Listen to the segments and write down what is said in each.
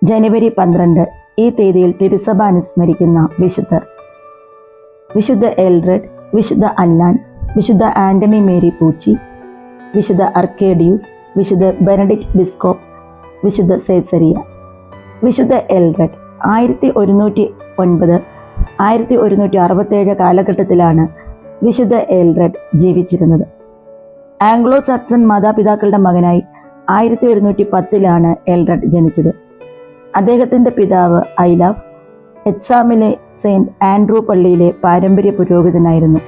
ജനുവരി 12 ഈ തീയതിയിൽ തിരുസഭ അനുസ്മരിക്കുന്ന വിശുദ്ധർ: വിശുദ്ധ എൽഡ്രഡ്, വിശുദ്ധ അല്ലാൻ, വിശുദ്ധ ആന്റണി മേരി പൂച്ചി, വിശുദ്ധ അർക്കേഡിയൂസ്, വിശുദ്ധ ബെനഡിക്ട് ബിസ്കോപ്പ്, വിശുദ്ധ സേസരിയ. വിശുദ്ധ എൽഡ്രഡ് 1109-1167 കാലഘട്ടത്തിലാണ് വിശുദ്ധ എൽഡ്രഡ് ജീവിച്ചിരുന്നത്. ആംഗ്ലോ സാക്സൺ മാതാപിതാക്കളുടെ മകനായി 1110 എൽഡ്രഡ് ജനിച്ചത്. അദ്ദേഹത്തിൻ്റെ പിതാവ് ഐലാഫ് എത്സാമിലെ സെയിൻറ്റ് ആൻഡ്രൂ പള്ളിയിലെ പാരമ്പര്യ പുരോഹിതനായിരുന്നു.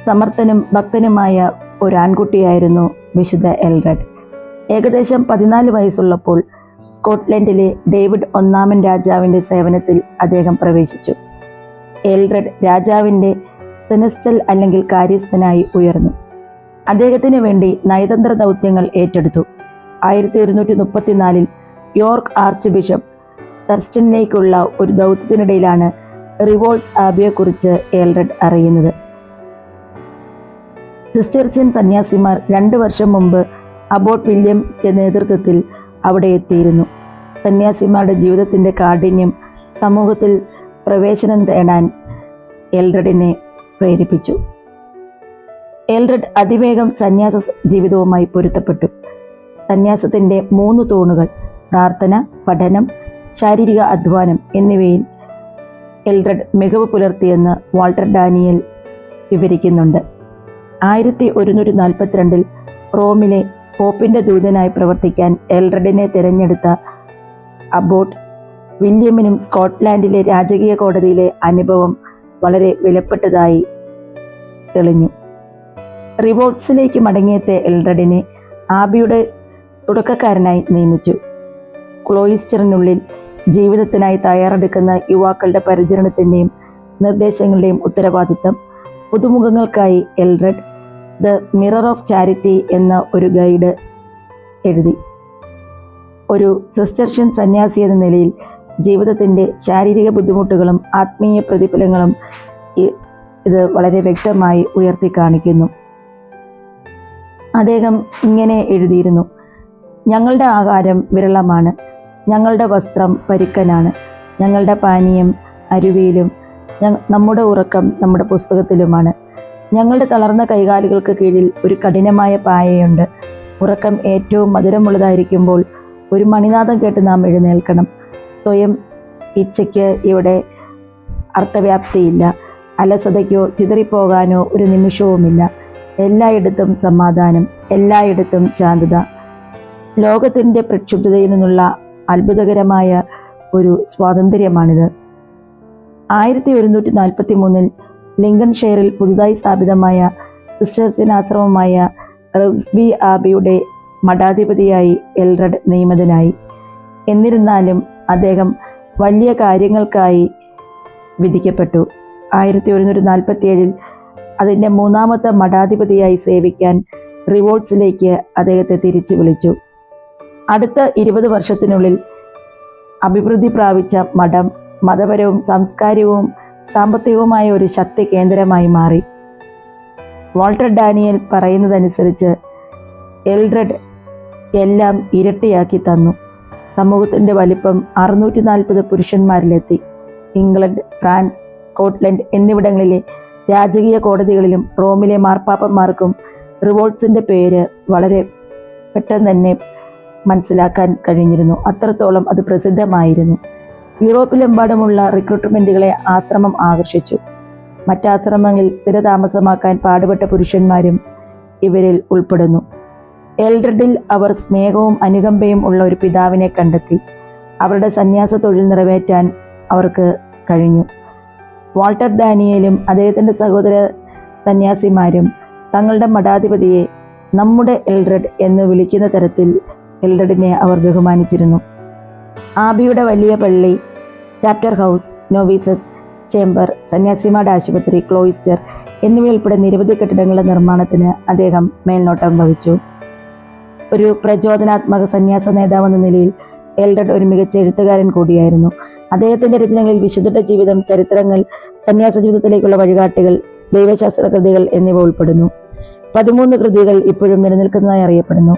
സമർത്ഥനും ഭക്തനുമായ ഒരു ആൺകുട്ടിയായിരുന്നു വിശുദ്ധ എൽഡ്രഡ്. ഏകദേശം 14 വയസ്സുള്ളപ്പോൾ സ്കോട്ട്ലൻഡിലെ ഡേവിഡ് ഒന്നാമൻ രാജാവിൻ്റെ സേവനത്തിൽ അദ്ദേഹം പ്രവേശിച്ചു. എൽഡ്രഡ് രാജാവിൻ്റെ സെനസ്റ്റൽ അല്ലെങ്കിൽ കാര്യസ്ഥനായി ഉയർന്നു. അദ്ദേഹത്തിന് വേണ്ടി നയതന്ത്ര ദൗത്യങ്ങൾ ഏറ്റെടുത്തു. 1134 യോർക്ക് ആർച്ച് ബിഷപ്പ് തർസ്റ്റനിലേക്കുള്ള ഒരു ദൗത്യത്തിനിടയിലാണ് റിവോൾട്സ് ആബിയെക്കുറിച്ച് എൽഡ്രഡ് അറിയുന്നത്. സിസ്റ്റേർസിയൻ സന്യാസിമാർ 2 വർഷം മുമ്പ് അബോട്ട് വില്യമിൻ്റെ നേതൃത്വത്തിൽ അവിടെ എത്തിയിരുന്നു. സന്യാസിമാരുടെ ജീവിതത്തിൻ്റെ കാഠിന്യം സമൂഹത്തിൽ പ്രവേശനം തേടാൻ എൽഡ്രഡിനെ പ്രേരിപ്പിച്ചു. എൽഡ്രഡ് അതിവേഗം സന്യാസ ജീവിതവുമായി പൊരുത്തപ്പെട്ടു. സന്യാസത്തിൻ്റെ 3 തൂണുകൾ പ്രാർത്ഥന, പഠനം, ശാരീരിക അധ്വാനം എന്നിവയിൽ എൽഡ്രഡ് മികവ് പുലർത്തിയെന്ന് വാൾട്ടർ ഡാനിയൽ വിവരിക്കുന്നുണ്ട്. 1142 റോമിലെ പോപ്പിൻ്റെ ദൂതനായി പ്രവർത്തിക്കാൻ എൽഡ്രഡിനെ തിരഞ്ഞെടുത്ത അബോട്ട് വില്യമിനും സ്കോട്ട്ലാൻഡിലെ രാജകീയ കോടതിയിലെ അനുഭവം വളരെ വിലപ്പെട്ടതായി തെളിഞ്ഞു. റിവോൾട്സിലേക്ക് മടങ്ങിയെത്തിയ എൽഡ്രഡിനെ ആബിയുടെ തുടക്കക്കാരനായി നിയമിച്ചു. ക്ലോയിസ്റ്ററിനുള്ളിൽ ജീവിതത്തിനായി തയ്യാറെടുക്കുന്ന യുവാക്കളുടെ പരിചരണത്തിൻ്റെയും നിർദ്ദേശങ്ങളുടെയും ഉത്തരവാദിത്തം പുതുമുഖങ്ങൾക്കായി എൽഡ്രഡ് ദ മിറർ ഓഫ് ചാരിറ്റി എന്ന ഒരു ഗൈഡ് എഴുതി. ഒരു സിസ്റ്റർഷ്യൻ സന്യാസി എന്ന നിലയിൽ ജീവിതത്തിൻ്റെ ശാരീരിക ബുദ്ധിമുട്ടുകളും ആത്മീയ പ്രതിഫലങ്ങളും ഇത് വളരെ വ്യക്തമായി ഉയർത്തി കാണിക്കുന്നു. അദ്ദേഹം ഇങ്ങനെ എഴുതിയിരുന്നു: ഞങ്ങളുടെ ആഹാരം വിരളമാണ്, ഞങ്ങളുടെ വസ്ത്രം പരുക്കനാണ്, ഞങ്ങളുടെ പാനീയം അരുവിയിലും, നമ്മുടെ ഉറക്കം നമ്മുടെ പുസ്തകത്തിലുമാണ്. ഞങ്ങളുടെ തളർന്ന കൈകാലുകൾക്ക് കീഴിൽ ഒരു കഠിനമായ പായയുണ്ട്. ഉറക്കം ഏറ്റവും മധുരമുള്ളതായിരിക്കുമ്പോൾ ഒരു മണിനാദം കേട്ട് നാം എഴുന്നേൽക്കണം. സ്വയം ഇച്ഛയ്ക്ക് ഇവിടെ അർത്ഥവ്യാപ്തിയില്ല. അലസതയ്ക്കോ ചിതറിപ്പോകാനോ ഒരു നിമിഷവുമില്ല. എല്ലായിടത്തും സമാധാനം, എല്ലായിടത്തും ശാന്തത. ലോകത്തിൻ്റെ പ്രക്ഷുബ്ധതയിൽ നിന്നുള്ള അത്ഭുതകരമായ ഒരു സ്വാതന്ത്ര്യമാണിത്. 1143 ലിങ്കൺഷെയറിൽ പുതുതായി സ്ഥാപിതമായ സിസ്റ്റേർസിയൻ ആശ്രമമായ റെവ്സ്ബി ആബിയുടെ മഠാധിപതിയായി എൽഡ്രഡ് നിയമിതനായി. എന്നിരുന്നാലും അദ്ദേഹം വലിയ കാര്യങ്ങൾക്കായി വിധിക്കപ്പെട്ടു. 1147 അതിൻ്റെ 3ാമത്തെ മഠാധിപതിയായി സേവിക്കാൻ റിവോൾട്സിലേക്ക് അദ്ദേഹത്തെ തിരിച്ചു വിളിച്ചു. അടുത്ത 20 വർഷത്തിനുള്ളിൽ അഭിവൃദ്ധി പ്രാപിച്ച മഠം മതപരവും സാംസ്കാരികവും സാമ്പത്തികവുമായ ഒരു ശക്തി കേന്ദ്രമായി മാറി. വാൾട്ടർ ഡാനിയൽ പറയുന്നതനുസരിച്ച് എൽഡ്രഡ് എല്ലാം ഇരട്ടിയാക്കി തന്നു. സമൂഹത്തിൻ്റെ വലിപ്പം 640 പുരുഷന്മാരിലെത്തി. ഇംഗ്ലണ്ട്, ഫ്രാൻസ്, സ്കോട്ട്ലൻഡ് എന്നിവിടങ്ങളിലെ രാജകീയ കോടതികളിലും റോമിലെ മാർപ്പാപ്പന്മാർക്കും റിവോൾട്സിൻ്റെ പേര് വളരെ പെട്ടെന്ന് തന്നെ മനസ്സിലാക്കാൻ കഴിഞ്ഞിരുന്നു. അത്രത്തോളം അത് പ്രസിദ്ധമായിരുന്നു. യൂറോപ്പിലെമ്പാടുമുള്ള റിക്രൂട്ട്മെൻറ്റുകളെ ആശ്രമം ആകർഷിച്ചു. മറ്റാശ്രമങ്ങളിൽ സ്ഥിരതാമസമാക്കാൻ പാടുപെട്ട പുരുഷന്മാരും ഇവരിൽ ഉൾപ്പെടുന്നു. എൽഡ്രഡിൽ അവർ സ്നേഹവും അനുകമ്പയും ഉള്ള ഒരു പിതാവിനെ കണ്ടെത്തി. അവരുടെ സന്യാസ തൊഴിൽ നിറവേറ്റാൻ അവർക്ക് കഴിഞ്ഞു. വാൾട്ടർ ഡാനിയലും അദ്ദേഹത്തിൻ്റെ സഹോദര സന്യാസിമാരും തങ്ങളുടെ മഠാധിപതിയെ നമ്മുടെ എൽഡ്രഡ് എന്ന് വിളിക്കുന്ന തരത്തിൽ എൽഡ്രഡിനെ അവർ ബഹുമാനിച്ചിരുന്നു. ആബിയുടെ വലിയ പള്ളി, ചാപ്റ്റർ ഹൗസ്, നോവീസസ് ചേംബർ, സന്യാസിമാരുടെ ആശുപത്രി, ക്ലോയിസ്റ്റർ എന്നിവയുൾപ്പെടെ നിരവധി കെട്ടിടങ്ങളുടെ നിർമ്മാണത്തിന് അദ്ദേഹം മേൽനോട്ടം വഹിച്ചു. ഒരു പ്രചോദനാത്മക സന്യാസ നേതാവെന്ന നിലയിൽ എൽഡ്രഡ് ഒരു മികച്ച എഴുത്തുകാരൻ കൂടിയായിരുന്നു. അദ്ദേഹത്തിൻ്റെ രചനകളിൽ വിശുദ്ധരുടെ ജീവിതം, ചരിത്രങ്ങൾ, സന്യാസ ജീവിതത്തിലേക്കുള്ള വഴികാട്ടികൾ, ദൈവശാസ്ത്ര കൃതികൾ എന്നിവ ഉൾപ്പെടുന്നു. 13 കൃതികൾ ഇപ്പോഴും നിലനിൽക്കുന്നതായി അറിയപ്പെടുന്നു.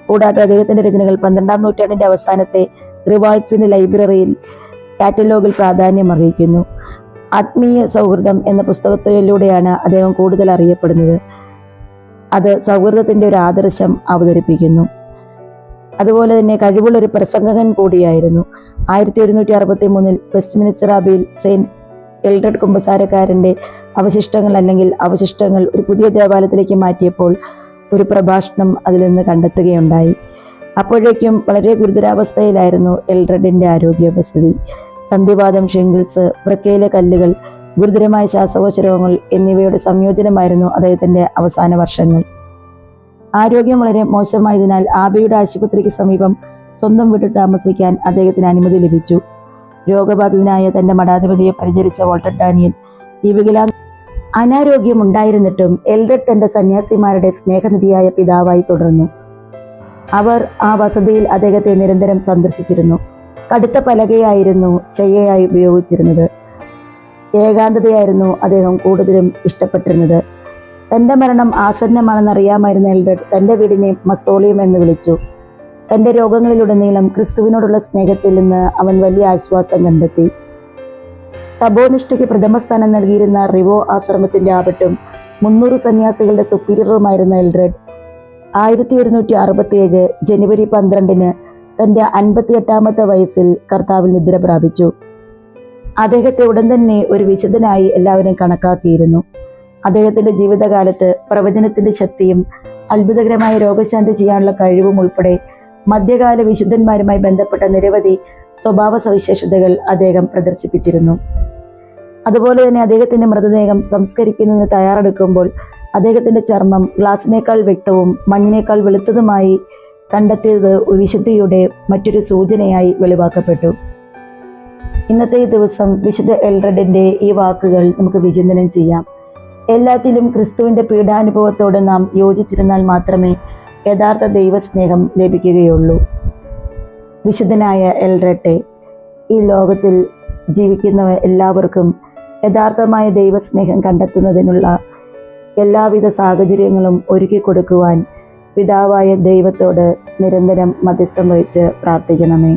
കൂടാതെ അദ്ദേഹത്തിൻ്റെ രചനകൾ 12ാം നൂറ്റാണ്ടിൻ്റെ അവസാനത്തെ റിവാൾട്സിന്റെ ലൈബ്രറിയിൽ കാറ്റലോഗിൽ പ്രാധാന്യം അറിയിക്കുന്നു. ആത്മീയ സൗഹൃദം എന്ന പുസ്തകത്തിലൂടെയാണ് അദ്ദേഹം കൂടുതൽ അറിയപ്പെടുന്നത്. അത് സൗഹൃദത്തിന്റെ ഒരു ആദർശം അവതരിപ്പിക്കുന്നു. അതുപോലെ തന്നെ കഴിവുള്ള ഒരു പ്രസംഗകൻ കൂടിയായിരുന്നു. 1163 വെസ്റ്റ്മിനിസ്റ്റർ അബിയിൽ സെയിന്റ് എൽഡ്രഡ് കുമ്പസാരക്കാരന്റെ അവശിഷ്ടങ്ങൾ ഒരു പുതിയ ദേവാലയത്തിലേക്ക് മാറ്റിയപ്പോൾ ഒരു പ്രഭാഷണം അതിൽ നിന്ന് കണ്ടെത്തുകയുണ്ടായി. അപ്പോഴേക്കും വളരെ ഗുരുതരാവസ്ഥയിലായിരുന്നു എൽഡ്രഡിന്റെ ആരോഗ്യാവസ്ഥിതി. സന്ധിവാതം, ഷിംഗിൾസ്, വൃക്കയിലെ കല്ലുകൾ, ഗുരുതരമായ ശ്വാസകോശ രോഗങ്ങൾ എന്നിവയുടെ സംയോജനമായിരുന്നു അദ്ദേഹത്തിന്റെ അവസാന വർഷങ്ങൾ. ആരോഗ്യം വളരെ മോശമായതിനാൽ ആബിയുടെ ആശുപത്രിക്ക് സമീപം സ്വന്തം വീട്ടിൽ താമസിക്കാൻ അദ്ദേഹത്തിന് അനുമതി ലഭിച്ചു. രോഗബാധിതനായ തന്റെ മഠാധിപതിയെ പരിചരിച്ച വാൾട്ടർ ഡാനിയൽ ഈ അനാരോഗ്യമുണ്ടായിരുന്നിട്ടും എൽഡ്രഡ് തന്റെ സന്യാസിമാരുടെ സ്നേഹനിധിയായ പിതാവായി തുടർന്നു. അവർ ആ വസതിയിൽ അദ്ദേഹത്തെ നിരന്തരം സന്ദർശിച്ചിരുന്നു. കടുത്ത പലകയായിരുന്നു ശയ്യയായി ഉപയോഗിച്ചിരുന്നത്. ഏകാന്തതയായിരുന്നു അദ്ദേഹം കൂടുതലും ഇഷ്ടപ്പെട്ടിരുന്നത്. തന്റെ മരണം ആസന്നമാണെന്നറിയാമായിരുന്ന എൽഡ്രഡ് തന്റെ വീടിനെ മസോളിയം എന്ന് വിളിച്ചു. തന്റെ രോഗങ്ങളിലുടനീളം ക്രിസ്തുവിനോടുള്ള സ്നേഹത്തിൽ നിന്ന് അവൻ വലിയ ആശ്വാസം കണ്ടെത്തി. തപോനിഷ്ഠയ്ക്ക് പ്രഥമ സ്ഥാനം നൽകിയിരുന്ന റിവോ ആശ്രമത്തിന്റെ ആപട്ടും 300 സന്യാസികളുടെ സുപ്പീരിയറുമായിരുന്ന എൽഡ്രഡ് 1167 ജനുവരി 12 തന്റെ 58ാമത്തെ വയസ്സിൽ കർത്താവിൽ നിദ്ര പ്രാപിച്ചു. അദ്ദേഹത്തെ ഉടൻ തന്നെ ഒരു വിശുദ്ധനായി എല്ലാവരും കണക്കാക്കിയിരുന്നു. അദ്ദേഹത്തിന്റെ ജീവിതകാലത്ത് പ്രവചനത്തിന്റെ ശക്തിയും അത്ഭുതകരമായ രോഗശാന്തി ചെയ്യാനുള്ള കഴിവും ഉൾപ്പെടെ മധ്യകാല വിശുദ്ധന്മാരുമായി ബന്ധപ്പെട്ട നിരവധി സ്വഭാവ സവിശേഷതകൾ അദ്ദേഹം പ്രദർശിപ്പിച്ചിരുന്നു. അതുപോലെ തന്നെ അദ്ദേഹത്തിന്റെ മൃതദേഹം സംസ്കരിക്കുന്നതിന് തയ്യാറെടുക്കുമ്പോൾ അദ്ദേഹത്തിന്റെ ചർമ്മം ഗ്ലാസിനേക്കാൾ വ്യക്തവും മഞ്ഞിനേക്കാൾ വെളുത്തതുമായി കണ്ടെത്തിയത് വിശുദ്ധിയുടെ മറ്റൊരു സൂചനയായി വെളിവാക്കപ്പെട്ടു. ഇന്നത്തെ ഈ ദിവസം വിശുദ്ധ എൽഡ്രഡിന്റെ ഈ വാക്കുകൾ നമുക്ക് വിചിന്തനം ചെയ്യാം. എല്ലാത്തിലും ക്രിസ്തുവിന്റെ പീഡാനുഭവത്തോട് നാം യോജിച്ചിരുന്നാൽ മാത്രമേ യഥാർത്ഥ ദൈവസ്നേഹം ലഭിക്കുകയുള്ളൂ. വിശുദ്ധനായ എൽഡ്രഡെ, ഈ ലോകത്തിൽ ജീവിക്കുന്ന എല്ലാവർക്കും യഥാർത്ഥമായ ദൈവസ്നേഹം കണ്ടെത്തുന്നതിനുള്ള എല്ലാവിധ സാഹചര്യങ്ങളും ഒരുക്കി കൊടുക്കുവാൻ പിതാവായ ദൈവത്തോട് നിരന്തരം മധ്യസ്ഥം വഹിച്ച് പ്രാർത്ഥിക്കണമേ.